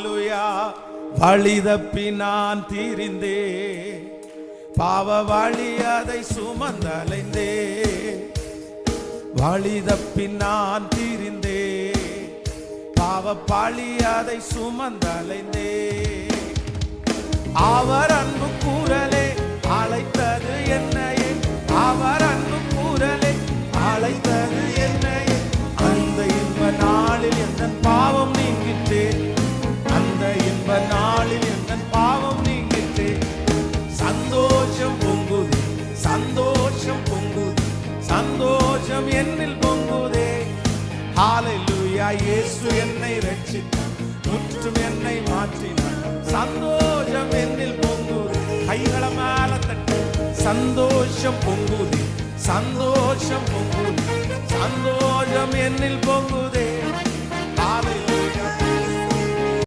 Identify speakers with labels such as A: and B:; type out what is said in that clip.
A: ஹalleluya. வழி தப்பி நான் தீரிந்தே, பாவ வழி அதை சுமந்தலைந்தே. வழி தப்பி நான் தீரிந்தே, பாவ பழி அதை சுமந்தலைந்தே. அவர் அன்பு கூறலே அழைத்தது என்னையே, அவர் அன்பு கூறலே அழைத்தது என்னையே. அந்த இன்ப நாளில் எந்த பாவம் நீங்கிட்டே, அந்த இன்ப நாளில் எந்த பாவம் நீங்கிட்டே. சந்தோஷம் பொங்குது, சந்தோஷம் பொங்குது, சந்தோஷம் என்னில் பொங்குதே. ஹalleluya. இயேசு என்னை ரட்சித்தார், முற்றும் என்னை மாற்றினார். சந்தோஷம் என்னில் பொங்குது. கைகளை மேல தட்டு. சந்தோஷம் பொங்குது, சந்தோஷம் பொங்குது, சந்தோஷம் என்னில் பொங்குதே.